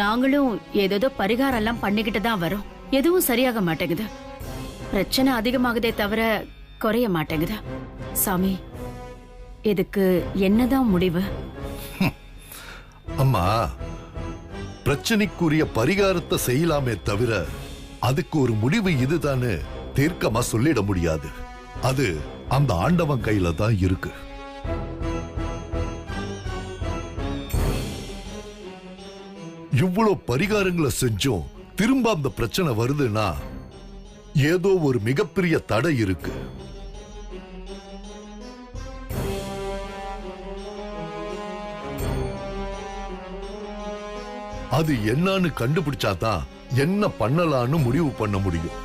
நாங்களும் ஏதேதோ பரிகாரம் எல்லாம் பண்ணிக்கிட்டு தான் வரோம். எதுவும் சரியாக மாட்டேங்குது. பிரச்சனை அதிகமாகுதே தவிர குறைய மாட்டேங்குது. சாமி, இதுக்கு என்னதான் முடிவு? அம்மா, பிரச்சனைக்குரிய பரிகாரத்தை செய்யலாமே தவிர அதுக்கு ஒரு முடிவு இதுதான்னு தீர்க்கமா சொல்லிட முடியாது. அது அந்த ஆண்டவன் கையில தான் இருக்கு. இவ்வளவு பரிகாரங்களை செஞ்சோம் திரும்ப அந்த பிரச்சனை வருதுன்னா ஏதோ ஒரு மிகப்பெரிய தடை இருக்கு. அது என்னன்னு கண்டுபிடிச்சாதான் என்ன பண்ணலான்னு முடிவு பண்ண முடியும்.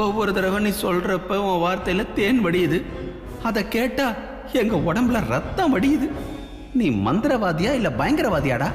ஒவ்வொரு தடவை நீ சொல்றப்ப உன் வார்த்தையில தேன் வடியுது. அதை கேட்டா எங்க உடம்புல ரத்தம் வடியுது. நீ மந்திரவாதியா இல்ல பயங்கரவாதியாடா?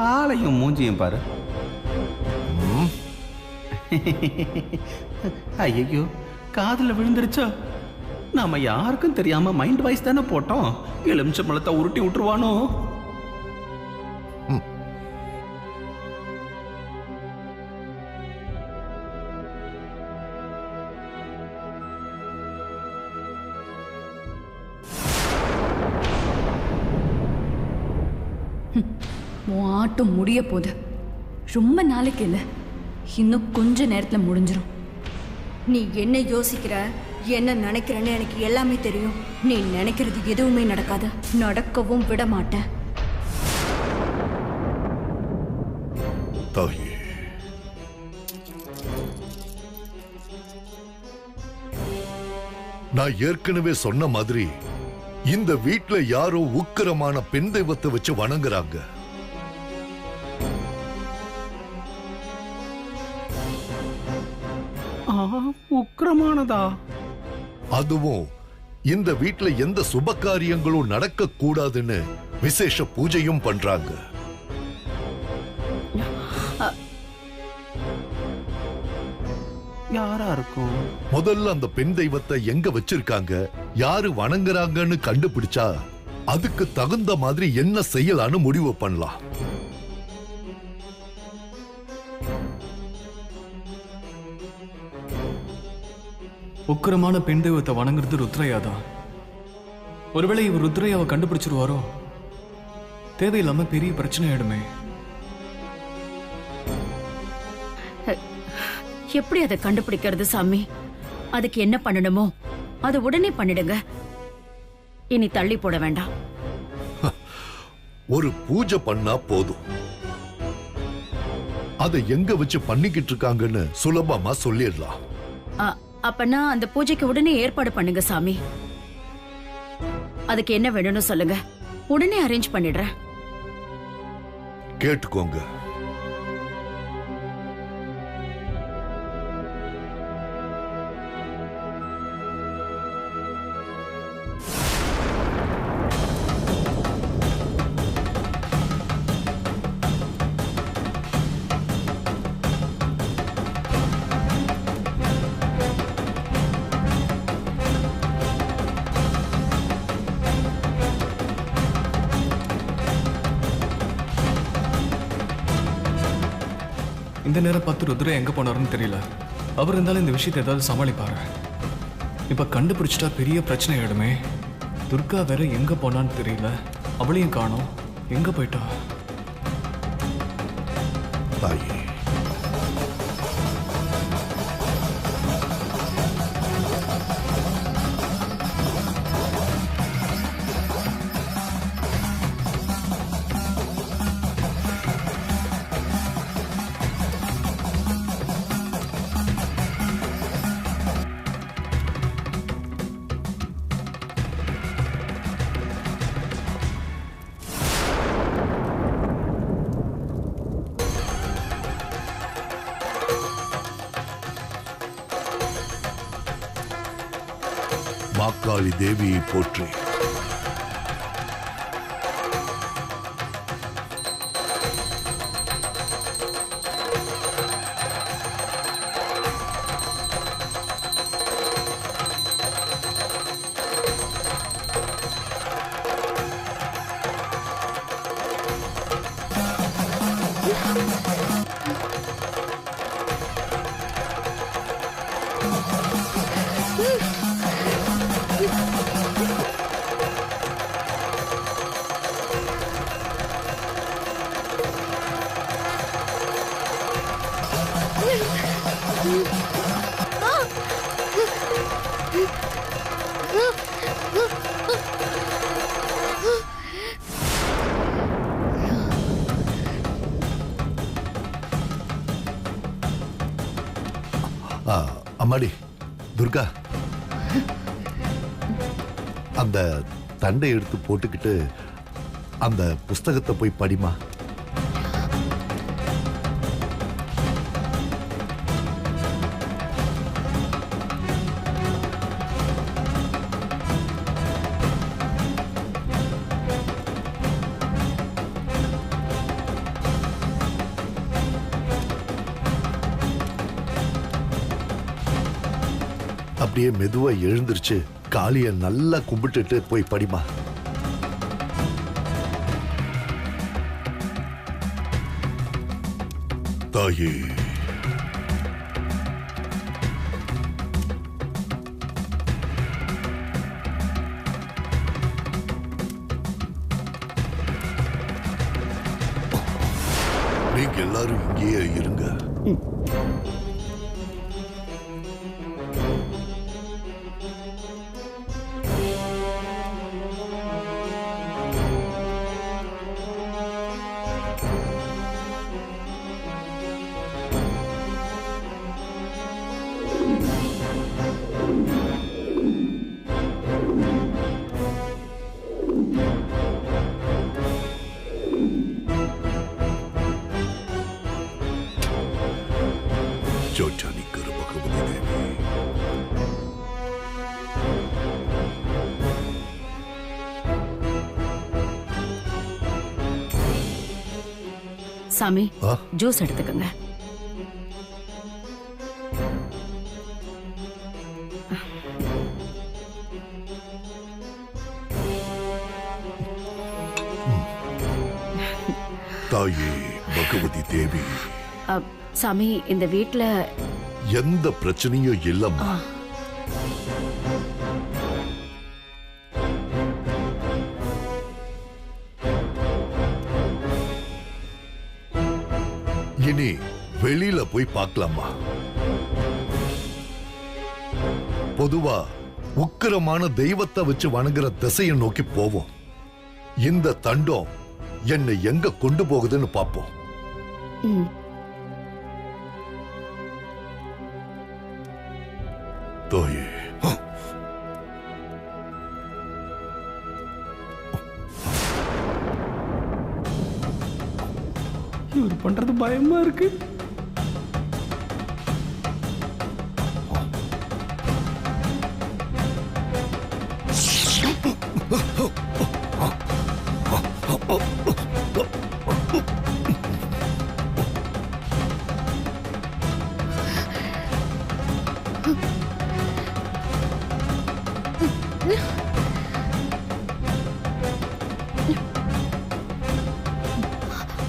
ஆளையும் மூஞ்சியும் பாரு. ஐயோ, காதுல விழுந்துருச்சா? நாம யாருக்கும் தெரியாம மைண்ட் வாய்ஸ் தானே போட்டோம். எலுமிச்சம்பழத்தை உருட்டி விட்டுருவானோ? ஆட்டம் முடிய போது ரொம்ப நாளைக்கு இல்லை, இன்னும் கொஞ்ச நேரத்துல முடிஞ்சிடும். நீ என்ன யோசிக்கிற, என்ன நினைக்கிறன்னு எனக்கு எல்லாமே தெரியும். நீ நினைக்கிறது எதுவுமே நடக்காது, நடக்கவும் விட மாட்டேன். தாயே, நான் ஏற்கனவே சொன்ன மாதிரி இந்த வீட்ல யாரோ உக்கிரமான பெண் தெய்வத்தை வச்சு வணங்குறாங்க. உக்கிரமானதா? அதுவும் இந்த வீட்ல எந்த சுப காரியங்களும் நடக்க கூடாதுன்னு விசேஷ பூஜையும் பண்றாங்க. யாரா இருக்கும்? முதல்ல அந்த பெண் தெய்வத்தை எங்க வச்சிருக்காங்க, யாரு வணங்குறாங்கன்னு கண்டுபிடிச்சா அதுக்கு தகுந்த மாதிரி என்ன செய்யலான்னு முடிவு பண்ணலாம். உக்கிரமான பெண் தெய்வத்தை வணங்குறது ருத்ரையா தான். ஒருவேளை இவர் ருத்ரையாவை கண்டுபிடிச்சிருவாரோ? தேவையில்லாம பெரிய பிரச்சனை ஆயிடுமே. எப்படி அதை கண்டுபிடிக்கிறது சாமி? அதுக்கு என்ன பண்ணணுமோ அதை உடனே பண்ணிடுங்க. இனி தள்ளி போட வேண்டாம். ஒரு பூஜை பண்ணா போதும். அதை எங்க வச்சு பண்ணிக்கிட்டு இருக்காங்கன்னு சுலபமா சொல்லிடலாம். அப்பனா அந்த பூஜைக்கு உடனே ஏற்பாடு பண்ணுங்க சாமி. அதுக்கு என்ன வேணும்னு சொல்லுங்க, உடனே அரேஞ்ச் பண்ணிடுறேன். கேட்டுக்கோங்க. இந்த நேரம் பார்த்து ருத்ரா எங்க போனாருன்னு தெரியல. அவர் இருந்தாலும் இந்த விஷயத்தை ஏதாவது சமாளிப்பாரு. இப்ப கண்டுபிடிச்சிட்டா பெரிய பிரச்சனை ஆயிடுமே. துர்கா வேற எங்க போனான்னு தெரியல, அவளையும் காணோம். எங்க போயிட்டா? தாயே, மாக்காளி தேவியை போற்றி. அம்மாடி துர்கா, அந்த தண்டை எடுத்து போட்டுக்கிட்டு அந்த புஸ்தகத்தை போய் படிமா. அப்படியே மெதுவா எழுந்திருச்சு காளிய நல்லா கும்பிட்டுட்டு போய் படிமா. தாயே, நீங்க எல்லாரும் இங்கேயே இருங்க. சாமி, ஜூஸ் எடுத்துக்கங்க. தாயே பகவதி தேவி, சாமி, இந்த வீட்ல எந்த பிரச்சனையும் இல்லம்மா. இனி வெளியில போய் பார்க்கலாமா? பொதுவா உக்கிரமான தெய்வத்தை வச்சு வணங்குற திசையை நோக்கி போவோம். இந்த தண்டம் என்னை எங்க கொண்டு போகுதுன்னு பார்ப்போம். தோயே, இவர் பண்றது பயமா இருக்கு.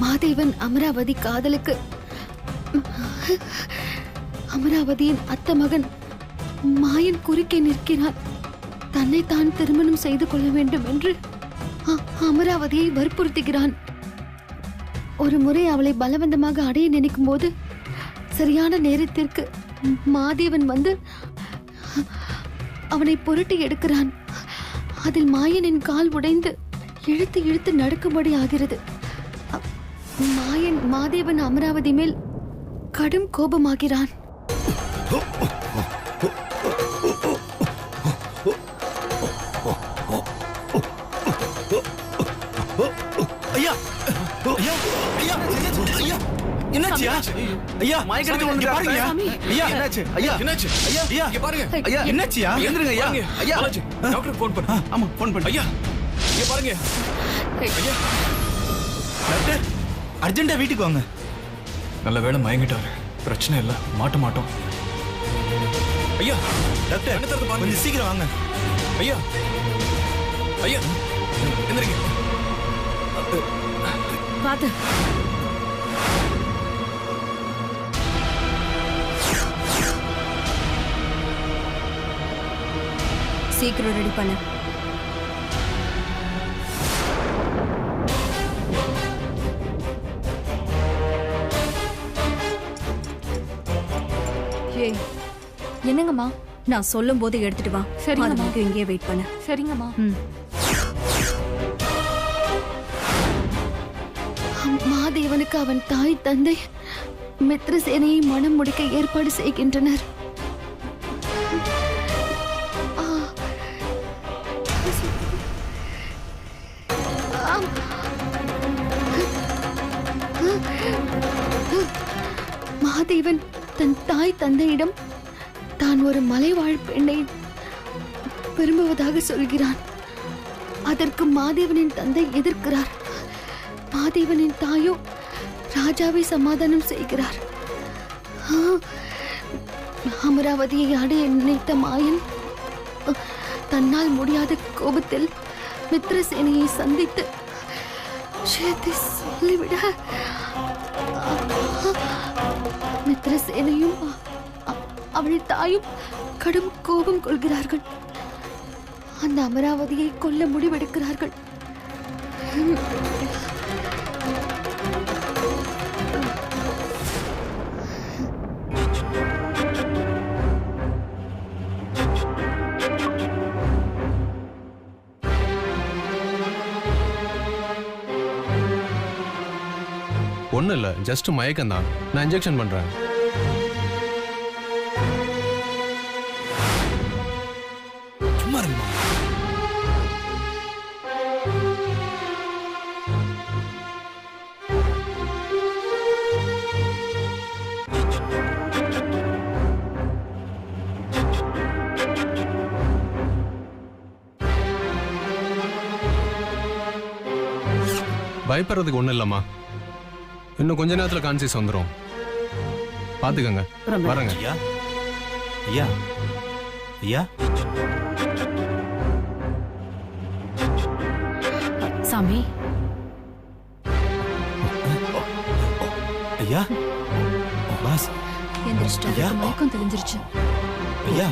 மாதேவன் அமராவதி காதலுக்கு அமராவதியின் அத்த மகன் மாயன் குறுக்கே நிற்கிறான். தன்னை தான் திருமணம் செய்து கொள்ள வேண்டும் என்று அமராவதியை வற்புறுத்துகிறான். ஒரு முறை அவளை பலவந்தமாக அடைய நினைக்கும் போது சரியான நேரத்திற்கு மாதேவன் வந்து அவனை புரட்டி எடுக்கிறான். அதில் மாயனின் கால் உடைந்து இழுத்து இழுத்து நடக்கும்படி ஆகிறது. மாயன் மாதேவன் அமராவதி மேல் கடும் கோபமாகிறான். ஐயா, ஐயா, ஐயா, ஐயா, என்னாச்சு? ஐயா, மயக்கத்துல வந்து பாருங்க. ஐயா, என்னாச்சு? ஐயா, என்னாச்சு? ஐயா, ஐயா, இங்க பாருங்க. ஐயா, என்னாச்சுயா? எழுந்திருங்க ஐயா. ஐயா, டாக்டர் ஃபோன் பண்ணு. ஆமா, ஃபோன் பண்ணு. ஐயா, இங்க பாருங்க. ஐயா, டாக்டர், அர்ஜென்ட்டா வீட்டுக்கு வாங்க. நல்ல வேளை மயங்கிட்டாரு. பிரச்சனை இல்ல, மாட்ட மாட்டோம். ஐயா, டாக்டர், கொஞ்சம் சீக்கிரம் வாங்க. ஐயா, ஐயா, எந்திரிங்க. பாத்து. சீக்கிரம் ரெடி பண்ணு. ஏய் என்னங்கம்மா? நான் சொல்லும் போது எடுத்துட்டு வா. சரிங்கம்மா. அது வரைக்கும் இங்கேயே வெயிட் பண்ணு. சரிங்கம்மா. மாதேவனுக்கு அவன் தாய் தந்தை மித்ரசேனையை மனம் முடிக்க ஏற்பாடு செய்கின்றனர். மாதேவன் தன் தாய் தந்தையிடம் தான் ஒரு மலைவாழ் பெண்ணை விரும்புவதாக சொல்கிறான். அதற்கு மாதேவனின் தந்தை எதிர்க்கிறார். மாதேவனின் தாயோ ராஜாவை சமாதானம் செய்கிறார். அமராவதியை அடைய நினைத்த மாயன் தன்னால் முடியாத கோபத்தில் மித்ரசேனையை சந்தித்து விஷயத்தை சொல்லிவிட மித்ரசேனையும் அவள் தாயும் கடும் கோபம் கொள்கிறார்கள். அந்த அமராவதியை கொல்ல முடிவெடுக்கிறார்கள். ஒன்றும் இல்லை, ஜஸ்ட் மயக்கம் தான். நான் இன்ஜெக்ஷன் பண்ணுறேன். சும்மா இருங்கம்மா. பயப்படுறதுக்கு ஒன்றும் இல்லைம்மா. இன்னும் கொஞ்ச நேரத்தில் கான்சியஸ் வந்துடும். பார்த்துக்கங்க. வரேங்க. ஐயா ஐயா ஐயா சாமி, ஐயா பாஸ் எந்திரிச்சிட்டாரு. மயக்கம் தெளிஞ்சிருச்சு. ஐயா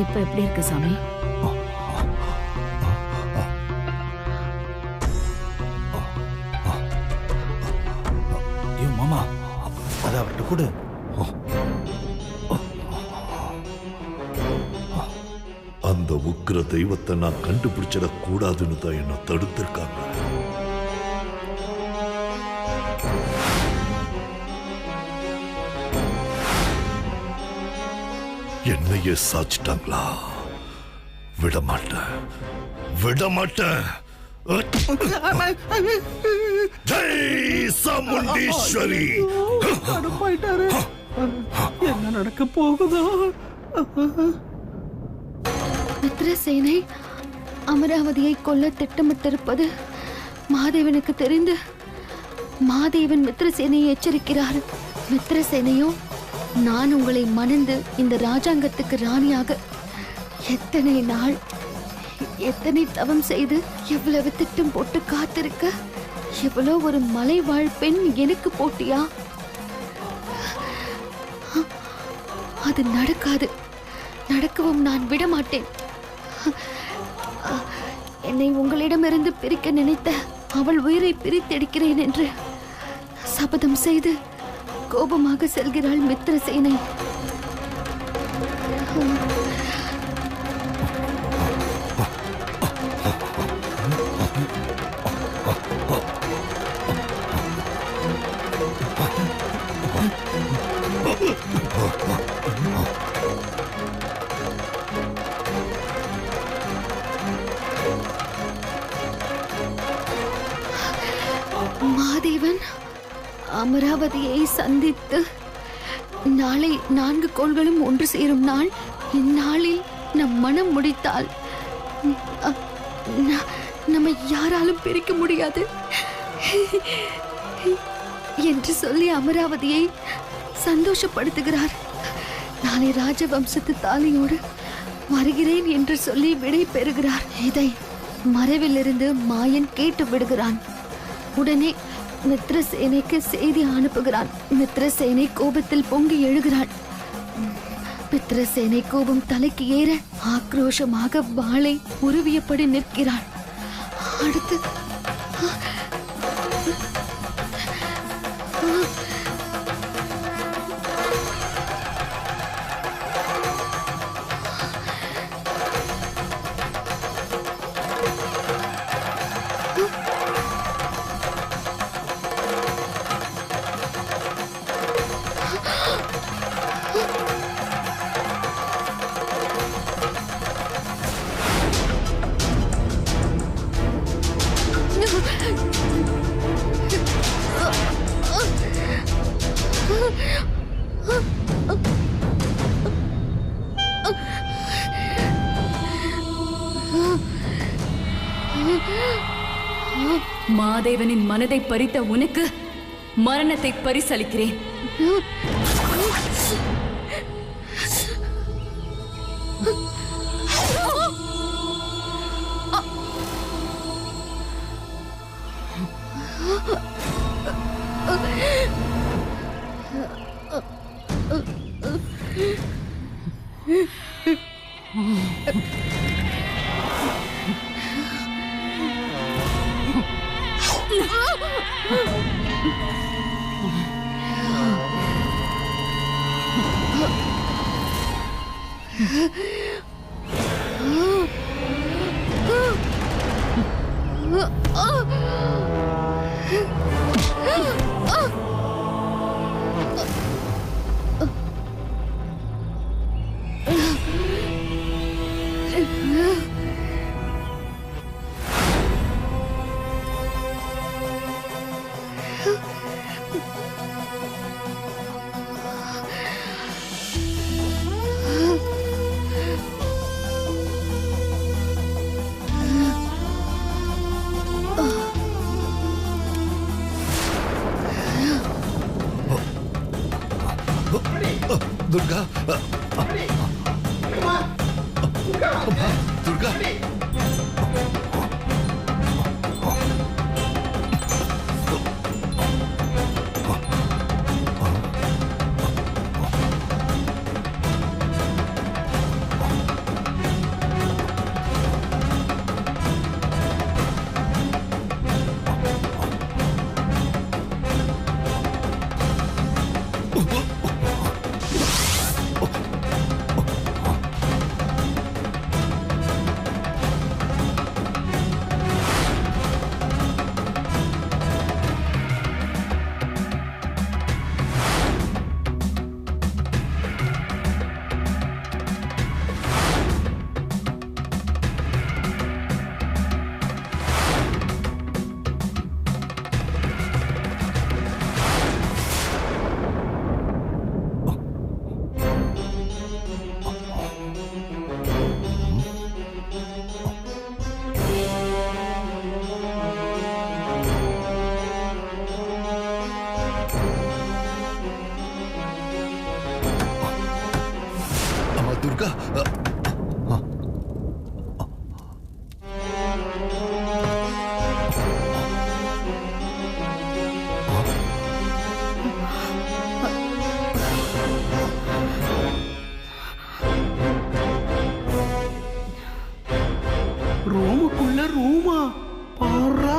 இப்ப எப்படி இருக்கு சாமி? ஐயோ மாமா, அதை அவர்கிட்ட கொடு. அந்த உக்கிர தெய்வத்தை நான் கண்டுபிடிச்சிடக் கூடாதுன்னு தான் என்ன தடுத்திருக்காங்க. என்னையே சாச்சிட்டாங்களா? விடமாட்டேன், விடமாட்டேன். ஜெய் சாமுண்டீஸ்வரி. போயிட்டாரு. என்ன நடக்க போகுதோ? மித்ரசேனை அமராவதியை கொல்ல திட்டமிட்டிருப்பது மாதேவனுக்கு தெரிந்து மாதேவன் மித்ரசேனையை எச்சரிக்கிறார். மித்ரசேனையோ நான் உங்களை மணந்து இந்த ராஜாங்கத்துக்கு ராணியாக எத்தனை நாள் எத்தனை தவம் செய்து எவ்வளவு திட்டம் போட்டு காத்திருக்க, எவ்வளோ ஒரு மலை வாழ் பெண் எனக்கு போட்டியா? அது நடக்காது, நடக்கவும் நான் விட மாட்டேன். என்னை உங்களிடமிருந்து பிரிக்க நினைத்த அவள் உயிரை பிரித்தெடுக்கிறேன் என்று சபதம் செய்து கோபமாக செல்கிறாள் மித்ரசேனை. மாதேவன் அமராவதியை சந்தித்து நாளை 4 கோள்களும் ஒன்று சேரும் நாள். இந்நாளில் நம் மனம் முடித்தால் நம்மை யாராலும் பிரிக்க முடியாது என்று சொல்லி அமராவதியை சந்தோஷப்படுத்துகிறார். நாளை ராஜவம்சத்து தாலியோடு வருகிறேன் என்று சொல்லி விடை பெறுகிறார். இதை மறைவிலிருந்து மாயன் கேட்டு விடுகிறான். உடனே மித்ரசேனைக்கு செய்தி அனுப்புகிறான். மித்ரசேனை கோபத்தில் பொங்கி எழுகிறாள். மித்ரசேனை கோபம் தலைக்கு ஏற ஆக்ரோஷமாக வாளை உருவியபடி நிற்கிறாள். அடுத்து மாதேவனின் மனதை பறித்த உனக்கு மரணத்தை பரிசளிக்கிறேன். துர்கா துர்கா துர்கா ரூமுக்குள்ள ரூமா பாரா.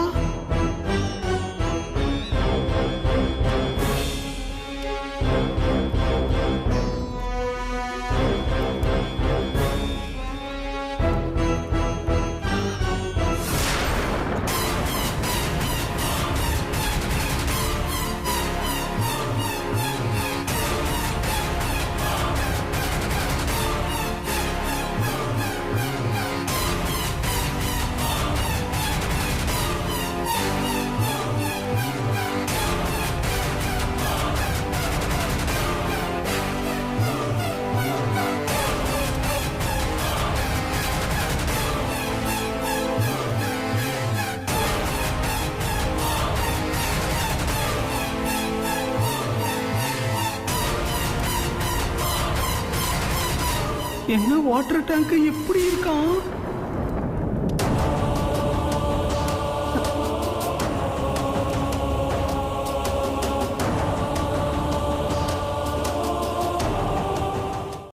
என்ன வாட்டர் டேங்க் எப்படி இருக்கான்?